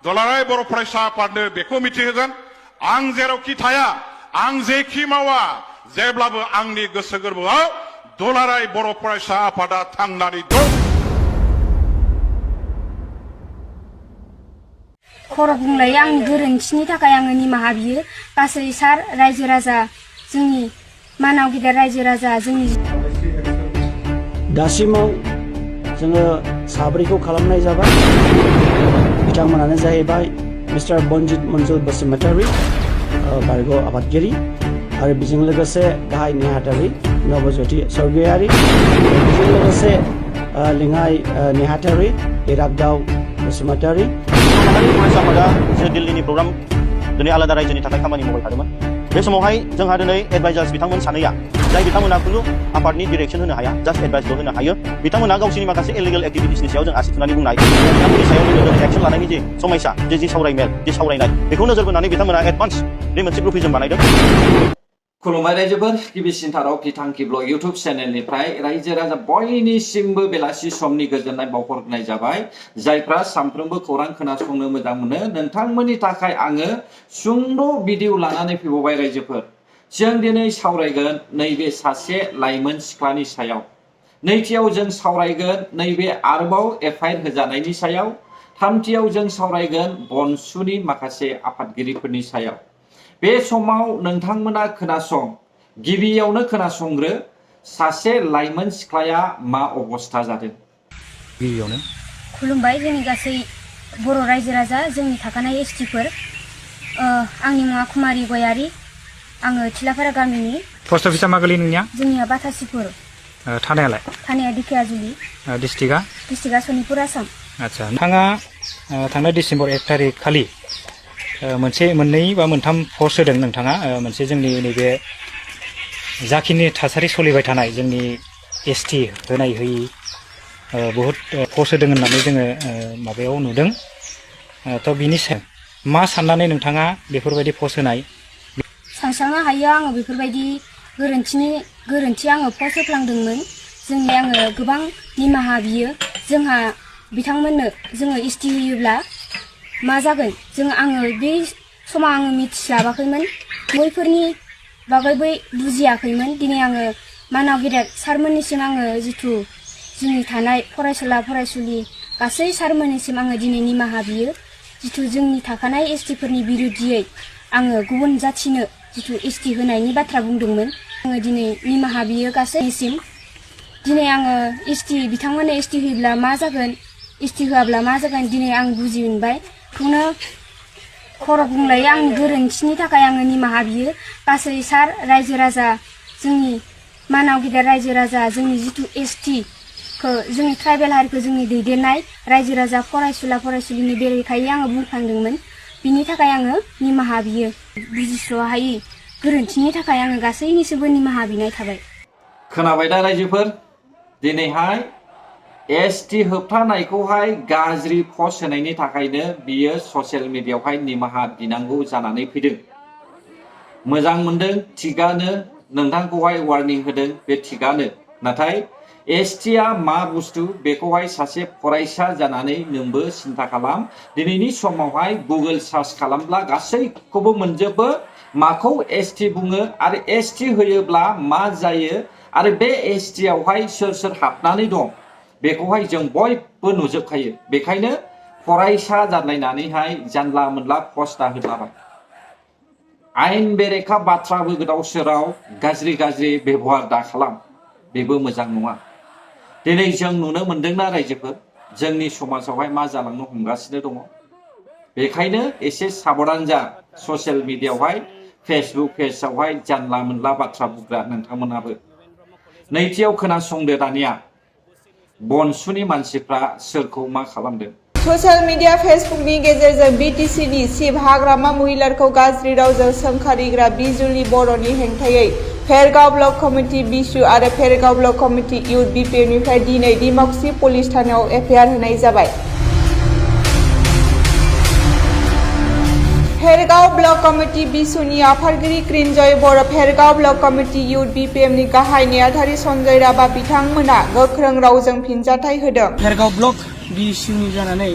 दुलाराय बर' फरायसा आफादनो बेखौ मिथिहोगोन आं जेरावखि थाया आं जेखि मावा जेब्लाबो आंनि गोसो गोरबोआव दुलाराय बर' फरायसा आफादा थांनानै दं। खर' बुंलायो आंनि गोरोन्थिनि थाखाय आङो निमाहा बियो गासै सार रायजो राजा जोंनि मानाव गिदिर रायजो राजा जोंनि दासिमाव जोङो साब्रैखौ खालामनाय जाबाय बिथांमोनानो जाहैबाय मिस्टार बनजित मन्जुल बसुमतारी बारग' आबादगिरि आरो बेजों लोगोसे गाहाय नेहाथारि नबज्योति सरगयारि बेजों लोगोसे लिङाइ नेहाथारि इरागदाव बसुमतारी फरायसा आफादा जों दिल्लीनि प्रग्राम दिनै आलादा रायजोनि थाखाय खामानि मावबाय थादोंमोन। बे समावहाय जोंहा दिनै एडभाइजार्स बिथांमोन सानैया जाय बिथांमोना खुनु आफादनि डिरेक्सन होनो हाया जास्ट एडभाइसल होनो हायो बिथांमोना गावसोरनि माखासे इलिगेल एक्टिभिटिसनि सायाव जों आसि थुनानै बुंनाय बिथांमोननि सायाव जोङो एक्सन लानायनि जे समयसा जे सावरायमेल जे सावरायनाय बेखौ नोजोर बोनानै बिथांमोना एडभान्स बे मोनसे ग्रुपिजम बानायदों। खुलुमबाय रायजोफोर गिबिसिनथाराव बिथांखि ब्लग इउट्युब चेनेलनिफ्राय रायजो राजा बयनिसिमबो बेलासि समनि गोजोननाय बावहरनाय जाबाय। जायफ्रा सानफ्रोमबो खौरां खोनासंनो मोजां मोनो नोंथांमोननि थाखाय आङो सुंद' भिडिअ लानानै फैबावबाय रायजोफोर। जों दिनै सावरायगोन नैबे सासे लाइमोन सिख्लानि सायाव। नैथियाव जों सावरायगोन नैबे आरोबाव एफआइआर होजानायनि सायाव। थामथियाव जों सावरायगोन बनसुनि माखासे आफादगिरिफोरनि सायाव। बे समाव नोंथांमोना खोनासं गिबियावनो खोनासंग्रो सासे लाइमोन सिख्लाया मा अबस्था जादों। गिबियावनो खुलुमबाय जोंनि गासै बर' रायजो राजा जोंनि थाखानाय एसटिफोर आंनि मुङा कुमारी गयारी आङो थिलाफारा गामिनि। पोस्ट अफिसा मा गोलैयो नोंनिया? जोंनिया बाथासिपुर। थानायालाय? थानाया दिखियाजुलि। डिस्ट्रिक्टआ सनितपुर आसाम। आच्छा नोंथाङा थांनाय डिसेम्बर 1 थारिख खालि मोननै बा मोनथाम पस्ट होदों नोंथाङा मोनसे जोंनि नैबे जाखिनि थासारि सोलिबाय थानाय जोंनि एसटि होनाय होयि बहुत पस्ट होदों होननानै जोङो माबायाव नुदों। थ' बिनि सायाव मा साननानै नोंथाङा बेफोरबायदि पस्ट होनाय? सानस्रांनो हायो आङो बेफोरबायदि गोरोन्थि आङो पस्ट होफ्लांदोंमोन। जोंनि आङो गोबां निमाहा बियो। जोंहा बिथांमोननो जोङो एसटि होयोब्ला मा जागोन आङो बे समाव आङो मिथिस्लाबाखैमोन बैफोरनि बागै बुजियाखैमोन। दिनै आङो मानाव गेदेर सारमोननिसिम आङो जिथु जोंनि थानाय फरायसुला फरायसुलि गासै सारमोननिसिम आङो दिनै निमाहा बियो। जिथु जोंनि थाखानाय एसटिफोरनि बिरुद्धियै आङो गुबुन जाथिनो जिथु एसटि होनायनि बाथ्रा बुंदोंमोन आङो दिनै निमाहा बियो गासैनिसिम। दिनै आङो बिथांमोननो एसटि होयोब्ला मा जागोन एसटि होआब्ला मा जागोन दिनै आं बुजि मोनबाय। खौनो खर' बुंलायो आंनि गोरोन्थिनि थाखाय आङो निमाहा बियो गासै सार रायजो राजा जोंनि मानाव गिदिर रायजो राजा जोंनि जिथु एसटिखौ जोंनि ट्राइबेल हारिखौ जोंनि दैदेननाय रायजो राजा फरायसुला फरायसुलिनि बेरेखायै आङो बुंफ्लांदोंमोन। बिनि थाखाय आङो निमाहा बियो। बुजिस' हायि गोरोन्थिनि थाखाय आङो गासैनिसिमबो निमाहा बिनाय थाबाय। खोनाबाय दा रायजोफोर दिनैहाय एसटि होबथानायखौहाय गाज्रि पस्ट होनायनि थाखायनो बियो ससियेल मिडियायावहाय निमाहा बिनांगौ जानानै फैदों। मोजां मोनदों थिगानो नोंथांखौहाय वार्निं होदों बे थिगानो। नाथाय एसटिआ मा बुस्थु बेखौहाय सासे फरायसा जानानै नोंबो सिन्था खालाम। दिनैनि समावहाय गुगोल सार्च खालामब्ला गासैखौबो मोनजोबो माखौ एसटि बुङो आरो एसटि होयोब्ला मा जायो आरो बे एसटिआवहाय सोर हाबनानै दं बेखौहाय जों बयबो नुजोबखायो। बेखायनो फरायसा जानायनानैहाय जानला मोनला पस्ट होलाबाय। आयेन बेरेखा बाथ्राबो गोदाव सोराव गाज्रि बेबहार दा खालाम बेबो मोजां नङा। दिनै जों नुनो मोनदोंना रायजोफोर जोंनि समाजावहाय मा जालांनो हमगासिनो दङ। बेखायनो एसे साबधान जा ससियेल मिडियायावहाय फेसबुक पेजआवहाय जानला मोनला बाथ्रा बुंग्रा नोंथांमोनाबो। नैथियाव खोनासंदो दानिया बनसुनि मानसिफ्रा सोरखौ मा खालामदों। ससियेल मिडिया फेसबुकनि गेजेरजों बिटिसिनि सिब हाग्रामा महिलारखौ गाज्रि रावजों सोंखारिग्रा बिजुलि बर'नि हेंथायै फेरगाव ब्लक कमिटि बिसु आरो फेरगाव ब्लक कमिटि इउथ बिपिएफनिफ्राय दिनै डिमाकुसि पुलिस थानायाव एफआइआर होनाय जाबाय। फेरगाव ब्लक कमिटि बिसुनि आफादगिरि क्रिन्जय बर' फेरगाव ब्लक कमिटि इउथ बिपिएफनि गाहाय नेहाथारि सन्जय राभा बिथांमोना गोख्रों रावजों फिनजाथाय होदों। फेरगाव ब्लक बिसुनि जानानै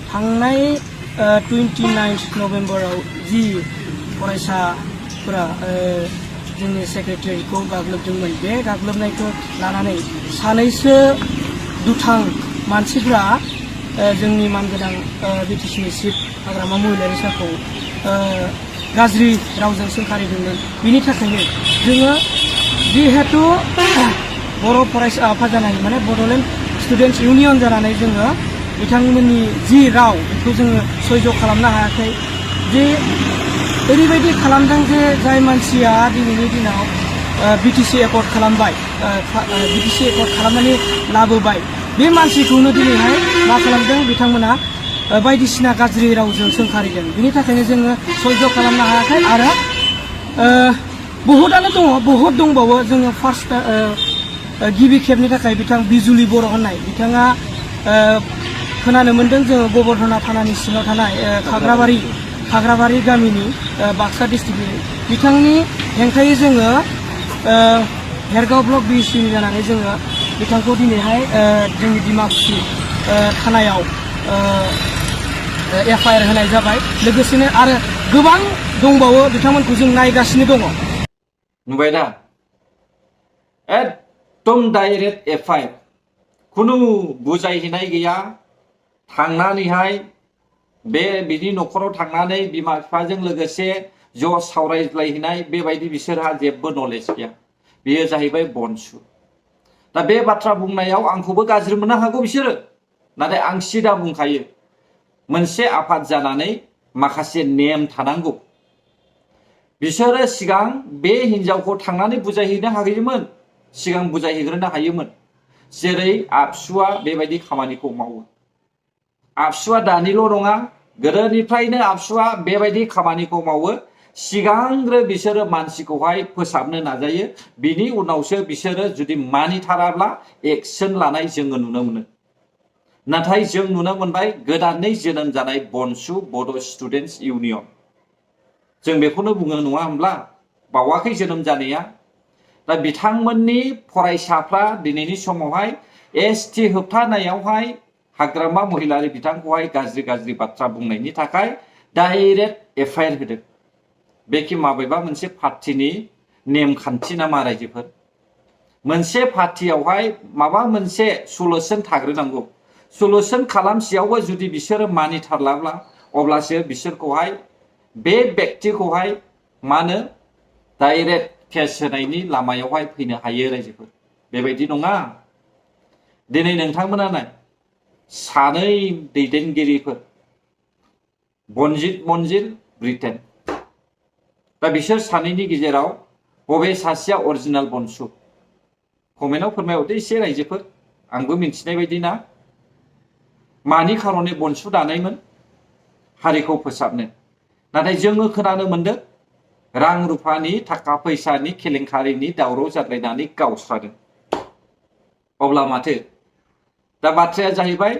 थांनाय 29 नभेम्बराव जि फरायसाफोरा जोंनि सेक्रेटारिखौ गाग्लोबदोंमोन बे गाग्लोबनायखौ लानानै सानैसो दुथां मानसिफ्रा जोंनि मानगोनां बिटिसिनि चिफ हाग्रामा महिलारि सारखौ गाज्रि रावजों सोंखारिदोंमोन बिनि थाखायनो जोङो जिहेतु बर' फरायसा आफाद जानानै माने बड'लेण्ड स्टुडेन्टस इउनियन जानानै जोङो बिथांमोननि जि राव बेखौ जोङो सयज' खालामनो हायाखै जे ओरैबायदि खालामदों जे जाय मानसिया दिनैनि दिनाव बिटिसि एकर्ड खालामबाय बिटिसि एकर्ड खालामनानै लाबोबाय बे मानसिखौनो दिनैहाय मा खालामदों बिथांमोना बायदिसिना गाज्रि रावजों सोंखारिदों बिनि थाखायनो जोङो सयज' खालामनो हायाखै आरो बहुतआनो दङ बहुत दंबावो जोङो फार्स्ट गिबि खेबनि थाखाय बिथां बिजुलि बर' होननाय बिथाङा खोनानो मोन्दों जोङो गबर्धना थानानि सिङाव थानाय खाग्राबारि गामिनि बाक्सा डिस्ट्रिक्टनि बिथांनि हेंथायै जोङो भेरगाव ब्लक बिसिनि जानानै जोङो बिथांखौ दिनैहाय जोंनि डिमाकुसि थानायाव FIR होनाय जाबाय लोगोसेनो आरो गोबां दंबावो बिथांमोनखौ जों नायगासिनो दङ नुबाय दा एकदम डाइरेक्ट FIR खुनु बुजायहैनाय गैया थांनानैहाय बे बिनि न'खराव थांनानै बिमा बिफाजों लोगोसे ज' सावरायज्लायहैनाय बेबायदि बिसोरहा जेबो नलेज गैया बेयो जाहैबाय बनसु दा बे बाथ्रा बुंनायाव आंखौबो गाज्रि मोननो हागौ बिसोरो नाथाय आं सिदा बुंखायो मोनसे आफाद जानानै माखासे नेम थानांगौ बिसोरो सिगां बे हिनजावखौ थांनानै बुजायहैनो हायोमोन सिगां बुजायहैग्रोनो हायोमोन जेरै आबसुआ बेबायदि खामानिखौ मावो आबसुआ दानिल' नङा गोदोनिफ्रायनो आबसुआ बेबायदि खामानिखौ मावो सिगांग्रो बिसोरो मानसिखौहाय फोसाबनो नाजायो बिनि उनावसो बिसोरो जुदि मानिथाराब्ला एक्सन लानाय जोङो नुनो मोनो नाथाय जों नुनो मोनबाय गोदानै जोनोम जानाय बनसु बड' स्टुडेन्टस इउनियन जों बेखौनो बुङो नङा होमब्ला बावाखै जोनोम जानाया दा बिथांमोननि फरायसाफ्रा दिनैनि समावहाय ST होबथानायावहाय हाग्रामा महिलारि बिथांखौहाय गाज्रि बाथ्रा बुंनायनि थाखाय डाइरेक्ट FIR होदों बेखि माबेबा मोनसे पार्टिनि नेमखान्थि नामा रायजोफोर मोनसे पार्टियावहाय माबा मोनसे सलुसन थाग्रोनांगौ सलुसन खालामसेयावबो जुदि बिसोरो मानिथारलाब्ला अब्लासो बिसोरखौहाय बे व्यक्तिखौहाय मानो डाइरेक्ट केस होनायनि लामायावहाय फैनो हायो रायजोफोर बेबायदि नङा दिनै नोंथांमोना नाय सानै दैदेनगिरिफोर बनजित मन्जिल ब्रिटेन दा बिसोर सानैनि गेजेराव बबे सासेया अरिजिनेल बनसु कमेन्टआव फोरमायहरदो एसे रायजोफोर आंबो मिन्थिनाय बायदि ना मानि खारनै बनसु दानायमोन हारिखौ फोसाबनो नाथाय जोङो खोनानो मोनदों रां रुफानि थाखा फैसानि केलेंकारिनि दावराव जाद्रायनानै गावस्रादों अब्ला माथो दा बाथ्राया जाहैबाय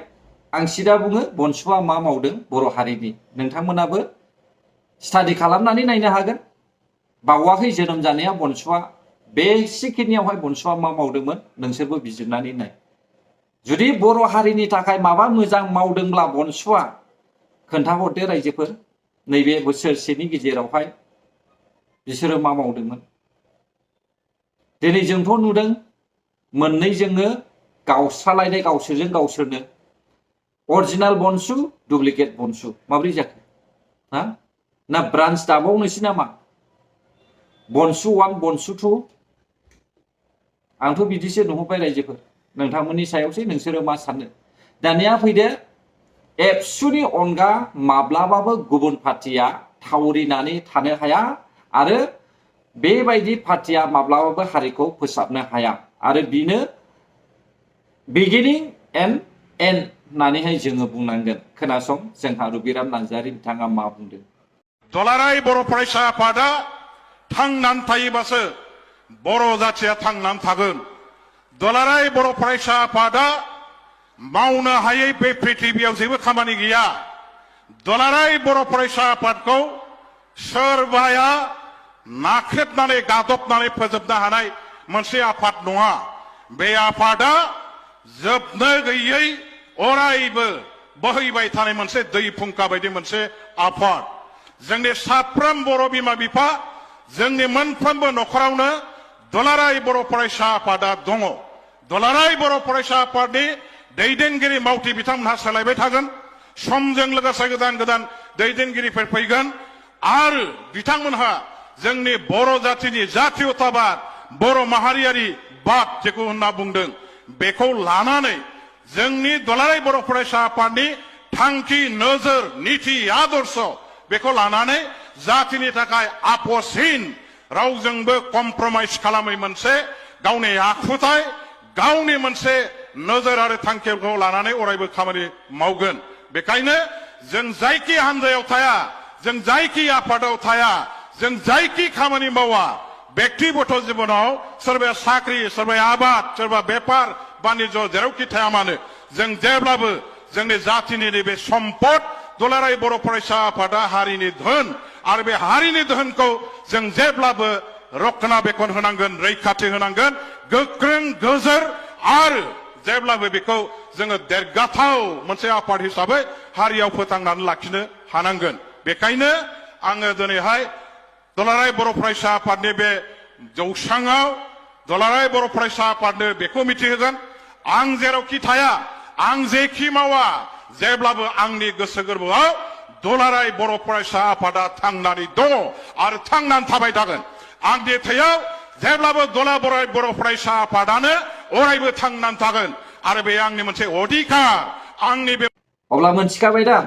आं सिदा बुङो बनसुआ मा मावदों बर' हारिनि नोंथांमोनाबो स्टाडि खालामनानै नायनो हागोन बावाखै जोनोम जानाया बनसुआ बेसिखिनियावहाय बनसुआ मा मावदोंमोन नोंसोरबो बिजिरनानै नाय जुदि बर' हारिनि थाखाय माबा मोजां मावदोंब्ला बनसुआ खोन्थाहरदो रायजोफोर नैबे बोसोरसेनि गेजेरावहाय बिसोरो मा मावदोंमोन दिनै जोंथ' नुदों मोननैजोंनो गावस्रालायनाय गावसोरजों गावसोरनो अरिजिनेल बनसु डुप्लिकेट बनसु माब्रै जाखो हा ना ब्रान्च दाबावनोसै नामा बनसु 1 बनसु 2 आंथ' बिदिसो नुहरबाय रायजोफोर नोंथांमोननि सायावसो नोंसोरो मा सानो दानिया फैदो एबसुनि अनगा माब्लाबाबो गुबुन पार्टिया थावरिनानै थानो हाया आरो बेबायदि पार्टिया माब्लाबाबो हारिखौ फोसाबनो हाया आरो बिनो बिगिनिं एन्ड एन्ड होननानैहाय जोङो बुंनांगोन खोनासं जोंहा रुबिराम नार्जारि बिथाङा मा बुंदों दुलाराय बर' फरायसा आफादा थांनानै थायोबासो बर' जाथिया थांनानै थागोन दुलाराय बर' फरायसा आफादा मावनो हायै बे पृथिबियाव जेबो खामानि गैया दुलाराय बर' फरायसा आफादखौ सोरबाया नाख्रेबनानै गादबनानै फोजोबनो हानाय मोनसे आफाद नङा बे आफादा जोबनो गैयै अरायबो बोहैबाय थानाय मोनसे दै फुंखा बायदि मोनसे आफाद जोंनि साफ्रोम बर' बिमा बिफा जोंनि मोनफ्रोमबो नखरावनो दुलाराय बर' फरायसा आफादा दङ दुलाराय बर' फरायसा आफादनि दैदेनगिरि मावथि बिथांमोनहा सोलायबाय थागोन समजों लोगोसे गोदान गोदान दैदेनगिरिफोर फैगोन आरो बिथांमोनहा जोंनि बर' जातिनि जातीयताबाद बर' माहारियारि बाद जेखौ होनना बुंदों बेखौ लानानै जोंनि दुलाराय बर' फरायसा आफादनि थांखि नोजोर नीति आदर्श बेखौ लानानै जातिनि थाखाय आपोसहीन रावजोंबो कमप्रमाइज खालामै मोनसे गावनि आखुथाय गावनि मोनसे नोजोर आरो थांखिखौ लानानै अरायबो खामानि मावगोन बेखायनो जों जायखि हान्जायाव थाया जों जायखि आफादाव थाया जों जायखि खामानि मावा व्यक्तिगत जीवनाव सोरबाया साख्रि सोरबाया आबाद सोरबा बेपार बानिज्य जेरावखि थाया मानो जों जेब्लाबो जोंनि जातिनि नैबे सम्पद दुलाराय बर' फरायसा आफादा हारिनि धोन आरो बे हारिनि धोनखौ जों जेब्लाबो रक्षणाबेक्षण होनांगोन रैखाथि होनांगोन गोख्रों गोजोर आरो जेब्लाबो बेखौ जोङो देरगाथाव मोनसे आफाद हिसाबै हारियाव फोथांनानै लाखिनो हानांगोन बेखायनो आङो दिनैहाय दुलाराय बर' फरायसा आफादनि बे जौसाङाव दुलाराय बर' फरायसा आफादनो बेखौ मिथिहोगोन आं जेरावखि थाया आं जेखि मावा जेब्लाबो आंनि गोसो गोरबोआव दुलाराय बर' फरायसा आफादा थांनानै दङ आरो थांनानै थाबाय थागोन आंनि थैयाव जेब्लाबो दुलाराय बर' फरायसा आफादानो अरायबो थांनानै थागोन आरो बे आंनि मोनसे अधिकार आंनि बे अब्ला मोनथिखाबाय दा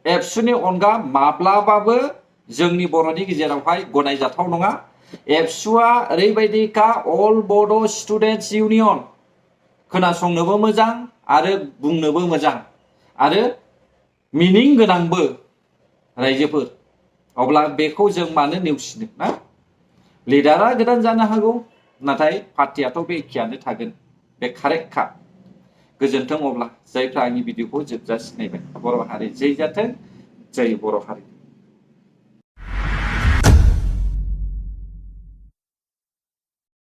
एबसुनि अनगा माब्लाबाबो जोंनि बर'नि गेजेरावहाय गनायजाथाव नङा एबसुआ ओरैबायदिखा अल बड' स्टुडेन्टस इउनियन खोनासंनोबो मोजां आरो बुंनोबो मोजां आरो मिनिं गोनांबो रायजोफोर अब्ला बेखौ जों मानो नेवसिनो ना लिडारा गोदान जानो हागौ नाथाय पार्टियाथ' बे एखेयानो थागोन बे कारेक्टखा गोजोन्थों अब्ला जायफ्रा आंनि भिडिअखौ जोबजासिम नायबाय बर' हारि जै जाथों जै बर' हारि